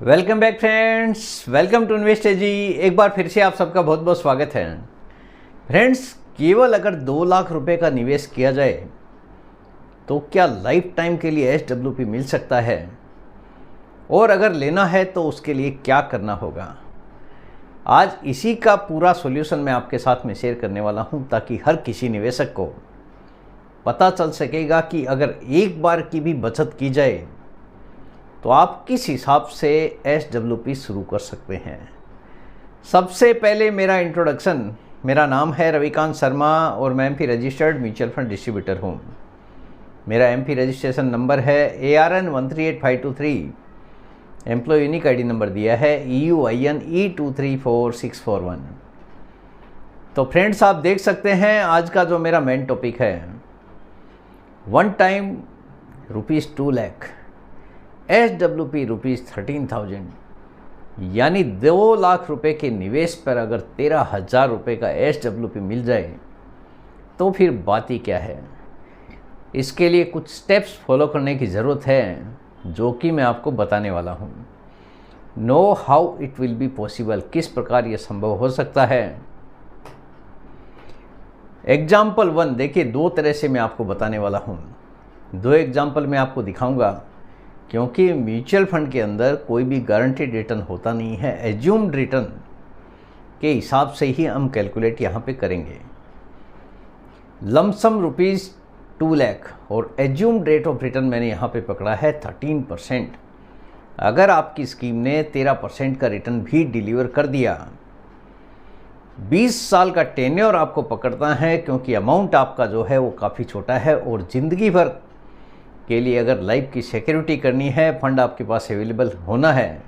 Welcome back friends, welcome to invest ji. एक बार फिर से आप सबका बहुत बहुत स्वागत है। फ्रेंड्स, केवल अगर 2 लाख रुपए का निवेश किया जाए तो क्या लाइफ टाइम के लिए SWP मिल सकता है, और अगर लेना है तो उसके लिए क्या करना होगा। आज इसी का पूरा सॉल्यूशन मैं आपके साथ में शेयर करने वाला हूं, ताकि हर किसी निवेशक को पता चल सकेगा कि अगर एक बार की भी बचत की जाए तो आप किस हिसाब से SWP शुरू कर सकते हैं। सबसे पहले मेरा इंट्रोडक्शन, मेरा नाम है रविकांत शर्मा और मैं MP registered mutual fund distributor हूं। मेरा MP रजिस्ट्रेशन नंबर है ARN 138523। Employ unique ID number दिया है EUIN E234641। तो फ्रेंड्स, आप देख सकते हैं आज का जो मेरा मेन टॉपिक है, वन टाइम ₹2 लाख, SWP ₹13,000, यानी 2 लाख रुपए के निवेश पर अगर 13,000 रुपये का SWP मिल जाए तो फिर बात ही क्या है। इसके लिए कुछ स्टेप्स फॉलो करने की ज़रूरत है, जो कि मैं आपको बताने वाला हूँ। Know how it will be possible, किस प्रकार ये संभव हो सकता है। एग्जाम्पल 1 देखिए, 2 तरह से मैं आपको बताने वाला हूँ। 2 एग्जाम्पल मैं आपको दिखाऊंगा, क्योंकि म्यूचुअल फंड के अंदर कोई भी गारंटीड रिटर्न होता नहीं है। एज्यूम्ड रिटर्न के हिसाब से ही हम कैलकुलेट यहाँ पे करेंगे। लमसम ₹2 लाख और एज्यूम्ड रेट ऑफ रिटर्न मैंने यहाँ पे पकड़ा है 13%। अगर आपकी स्कीम ने 13% का रिटर्न भी डिलीवर कर दिया, 20 साल का टेन्योर आपको पकड़ता है, क्योंकि अमाउंट आपका जो है वो काफ़ी छोटा है, और ज़िंदगी भर के लिए अगर लाइफ की सिक्योरिटी करनी है, फंड आपके पास अवेलेबल होना है,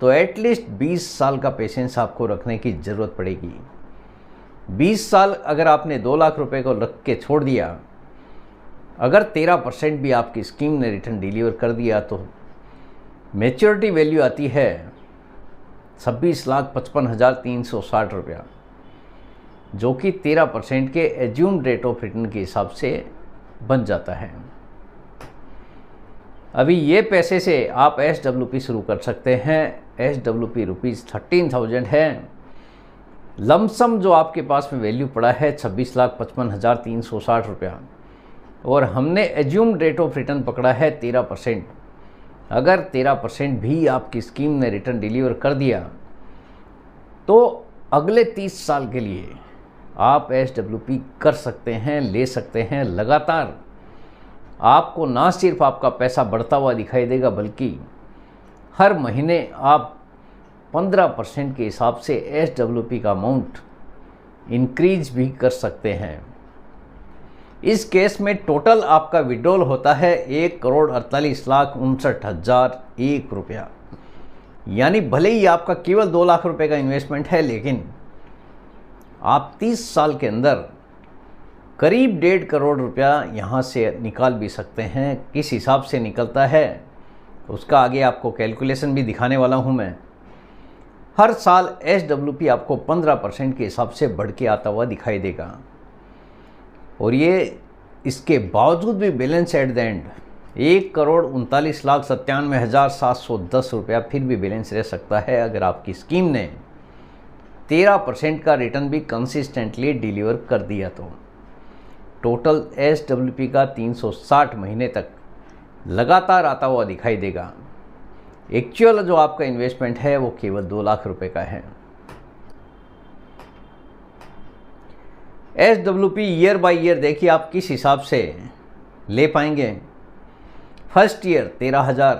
तो एटलीस्ट 20 साल का पेशेंस आपको रखने की ज़रूरत पड़ेगी। 20 साल अगर आपने 2 लाख रुपए को रख के छोड़ दिया, अगर 13% भी आपकी स्कीम ने रिटर्न डिलीवर कर दिया, तो मैच्योरिटी वैल्यू आती है 26,55,360 रुपया, जो कि 13% के एज्यूम्ड रेट ऑफ रिटर्न के हिसाब से बन जाता है। अभी ये पैसे से आप SWP शुरू कर सकते हैं। SWP ₹13,000 है। लमसम जो आपके पास में वैल्यू पड़ा है 26,55,360 रुपया, और हमने एज्यूम्ड रेट ऑफ रिटर्न पकड़ा है 13%। अगर 13% भी आपकी स्कीम ने रिटर्न डिलीवर कर दिया, तो अगले 30 साल के लिए आप SWP कर सकते हैं, ले सकते हैं। लगातार आपको ना सिर्फ आपका पैसा बढ़ता हुआ दिखाई देगा, बल्कि हर महीने आप 15% के हिसाब से SWP का अमाउंट इंक्रीज भी कर सकते हैं। इस केस में टोटल आपका विड्रॉल होता है 1,48,59,001 रुपया। यानी भले ही आपका केवल 2 लाख रुपए का इन्वेस्टमेंट है, लेकिन आप 30 साल के अंदर करीब 1.5 करोड़ रुपया यहाँ से निकाल भी सकते हैं। किस हिसाब से निकलता है उसका आगे आपको कैलकुलेशन भी दिखाने वाला हूँ मैं। हर साल SWP आपको 15% के हिसाब से बढ़ के आता हुआ दिखाई देगा, और ये इसके बावजूद भी बैलेंस एट द एंड 1,39,97,710 रुपया फिर भी बैलेंस रह सकता है, अगर आपकी स्कीम ने 13% का रिटर्न भी कंसिस्टेंटली डिलीवर कर दिया। तो टोटल SWP का 360 महीने तक लगातार आता हुआ दिखाई देगा। एक्चुअल जो आपका इन्वेस्टमेंट है वो केवल 2 लाख रुपए का है। SWP ईयर बाय ईयर देखिए आप किस हिसाब से ले पाएंगे। फर्स्ट ईयर 13,000,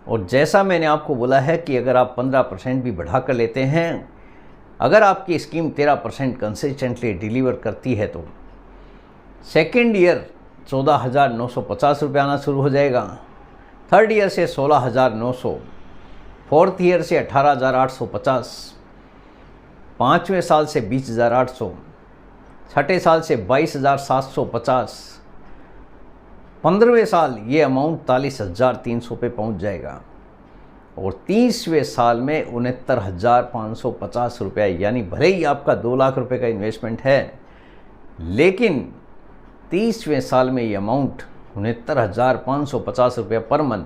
और जैसा मैंने आपको बोला है कि अगर आप 15% भी बढ़ा कर लेते हैं, अगर आपकी स्कीम 13% कंसिस्टेंटली डिलीवर करती है, तो सेकेंड ईयर 14,950 रुपये आना शुरू हो जाएगा। थर्ड ईयर से 16,900, फोर्थ ईयर से 18,850, 5वें साल से 20,800, छठे साल से 22,750, 15वें साल ये अमाउंट 43,300 पे पहुँच जाएगा, और 30वें साल में 69,550 रुपया। यानी भले ही आपका 2 लाख रुपए का इन्वेस्टमेंट है, लेकिन 30वें साल में ये अमाउंट 69,550 रुपया पर मंथ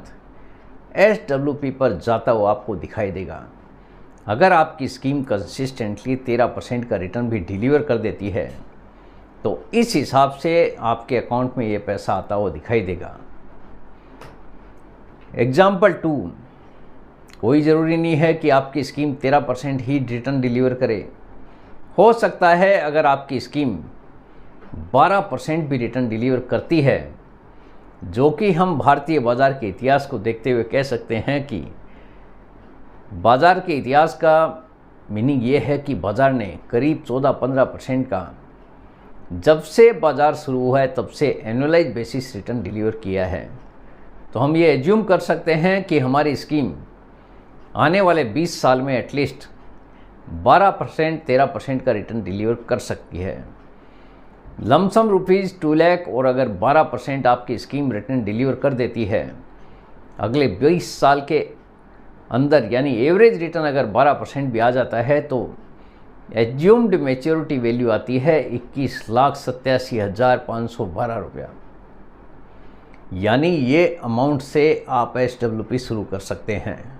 SWP पर जाता हुआ आपको दिखाई देगा। अगर आपकी स्कीम कंसिस्टेंटली 13% का रिटर्न भी डिलीवर कर देती है तो इस हिसाब से आपके अकाउंट में ये पैसा आता हुआ दिखाई देगा। एग्जाम्पल 2, कोई ज़रूरी नहीं है कि आपकी स्कीम 13% ही रिटर्न डिलीवर करे। हो सकता है अगर आपकी स्कीम 12% भी रिटर्न डिलीवर करती है, जो कि हम भारतीय बाज़ार के इतिहास को देखते हुए कह सकते हैं कि बाज़ार के इतिहास का मीनिंग ये है कि बाज़ार ने करीब 14-15% का जब से बाज़ार शुरू हुआ है तब से एनुअलाइज बेसिस रिटर्न डिलीवर किया है। तो हम ये एज्यूम कर सकते हैं कि हमारी स्कीम आने वाले 20 साल में एटलीस्ट 12% 13% का रिटर्न डिलीवर कर सकती है। लमसम रुपीज़ 2 लाख, और अगर 12% आपकी स्कीम रिटर्न डिलीवर कर देती है अगले 20 साल के अंदर, यानी एवरेज रिटर्न अगर 12% भी आ जाता है तो एज्यूम्ड मैच्योरिटी वैल्यू आती है 21,87,512 रुपया। यानी ये अमाउंट से आप SWP शुरू कर सकते हैं।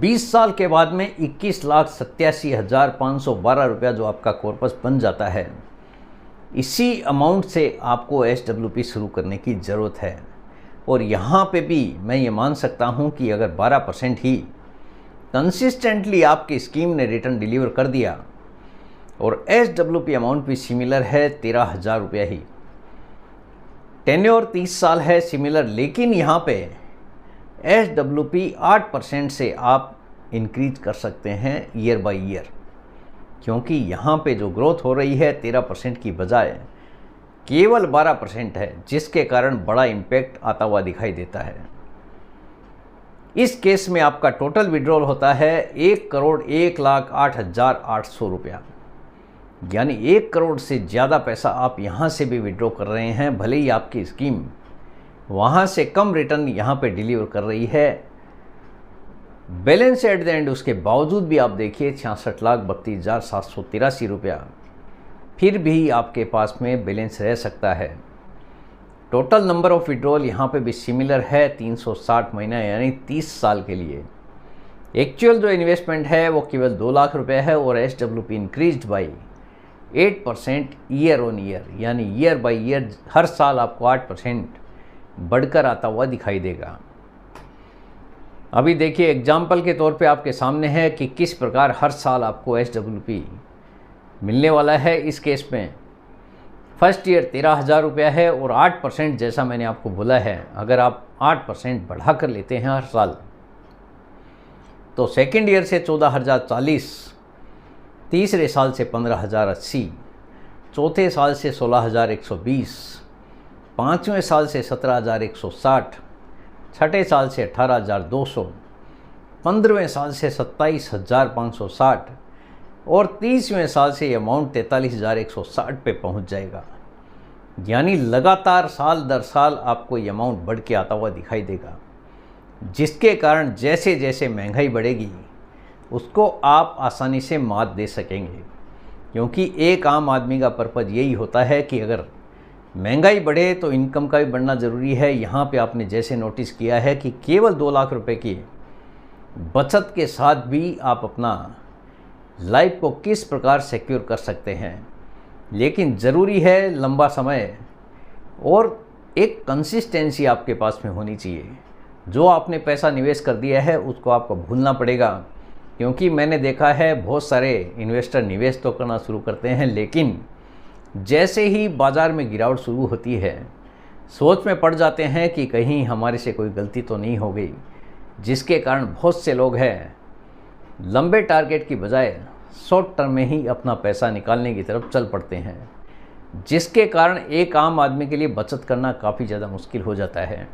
20 साल के बाद में 21,87,512 रुपया जो आपका कॉर्पस बन जाता है, इसी अमाउंट से आपको SWP शुरू करने की ज़रूरत है। और यहाँ पे भी मैं ये मान सकता हूँ कि अगर 12% ही कंसिस्टेंटली आपकी स्कीम ने रिटर्न डिलीवर कर दिया और SWP अमाउंट भी सिमिलर है 13,000 रुपया ही, टेन्योर 30 साल है सिमिलर, लेकिन यहाँ पे SWP 8% से आप इंक्रीज कर सकते हैं ईयर बाय ईयर, क्योंकि यहाँ पे जो ग्रोथ हो रही है 13% की बजाय केवल 12% है, जिसके कारण बड़ा इम्पैक्ट आता हुआ दिखाई देता है। इस केस में आपका टोटल विड्रॉल होता है 1,01,08,800 रुपया, यानी 1 करोड़ से ज़्यादा पैसा आप यहाँ से भी विड्रॉ कर रहे हैं, भले ही आपकी स्कीम वहाँ से कम रिटर्न यहाँ पे डिलीवर कर रही है। बैलेंस एट द एंड उसके बावजूद भी आप देखिए 66,32,783 रुपया फिर भी आपके पास में बैलेंस रह सकता है। टोटल नंबर ऑफ विड्रॉल यहाँ पे भी सिमिलर है 360 महीना, यानी 30 साल के लिए। एक्चुअल जो इन्वेस्टमेंट है वो केवल 2 लाख रुपए है और SWP increased by 8% year on year, यानी ईयर बाय ईयर हर साल आपको 8% बढ़कर आता हुआ दिखाई देगा। अभी देखिए एग्जाम्पल के तौर पे आपके सामने है कि किस प्रकार हर साल आपको SWP मिलने वाला है। इस केस में फर्स्ट ईयर 13,000 रुपया है और 8% जैसा मैंने आपको बोला है, अगर आप 8% बढ़ा कर लेते हैं हर साल तो सेकेंड ईयर से 14,040, तीसरे साल से 15,080, चौथे साल से 16,120, पाँचवें साल से 17,160, छठे साल से 18,200, 15वें साल से 27,560 और 30वें साल से ये अमाउंट 43,160 पे पहुंच जाएगा। यानी लगातार साल दर साल आपको ये अमाउंट बढ़ के आता हुआ दिखाई देगा, जिसके कारण जैसे जैसे महंगाई बढ़ेगी उसको आप आसानी से मात दे सकेंगे, क्योंकि एक आम आदमी का पर्पज़ यही होता है कि अगर महंगाई बढ़े तो इनकम का भी बढ़ना ज़रूरी है। यहाँ पे आपने जैसे नोटिस किया है कि केवल 2 लाख रुपए की बचत के साथ भी आप अपना लाइफ को किस प्रकार सिक्योर कर सकते हैं, लेकिन ज़रूरी है लंबा समय और एक कंसिस्टेंसी आपके पास में होनी चाहिए। जो आपने पैसा निवेश कर दिया है उसको आपको भूलना पड़ेगा, क्योंकि मैंने देखा है बहुत सारे इन्वेस्टर निवेश तो करना शुरू करते हैं, लेकिन जैसे ही बाज़ार में गिरावट शुरू होती है सोच में पड़ जाते हैं कि कहीं हमारे से कोई गलती तो नहीं हो गई, जिसके कारण बहुत से लोग हैं लंबे टारगेट की बजाय शॉर्ट टर्म में ही अपना पैसा निकालने की तरफ चल पड़ते हैं, जिसके कारण एक आम आदमी के लिए बचत करना काफ़ी ज़्यादा मुश्किल हो जाता है,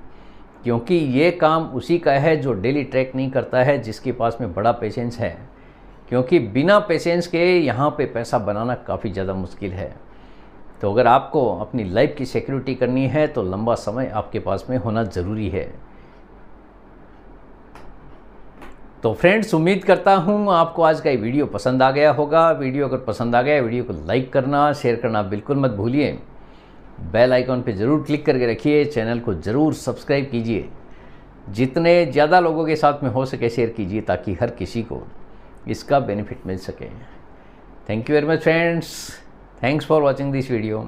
क्योंकि ये काम उसी का है जो डेली ट्रैक नहीं करता है, जिसके पास में बड़ा पेशेंस है, क्योंकि बिना पेशेंस के यहाँ पे पैसा बनाना काफ़ी ज़्यादा मुश्किल है। तो अगर आपको अपनी लाइफ की सिक्योरिटी करनी है तो लंबा समय आपके पास में होना ज़रूरी है। तो फ्रेंड्स, उम्मीद करता हूँ आपको आज का ये वीडियो पसंद आ गया होगा। वीडियो अगर पसंद आ गया, वीडियो को लाइक करना, शेयर करना बिल्कुल मत भूलिए। बेल आइकॉन पे ज़रूर क्लिक करके रखिए, चैनल को ज़रूर सब्सक्राइब कीजिए, जितने ज़्यादा लोगों के साथ में हो सके शेयर कीजिए ताकि हर किसी को इसका बेनिफिट मिल सके। Thank you very much friends, thanks for watching this video.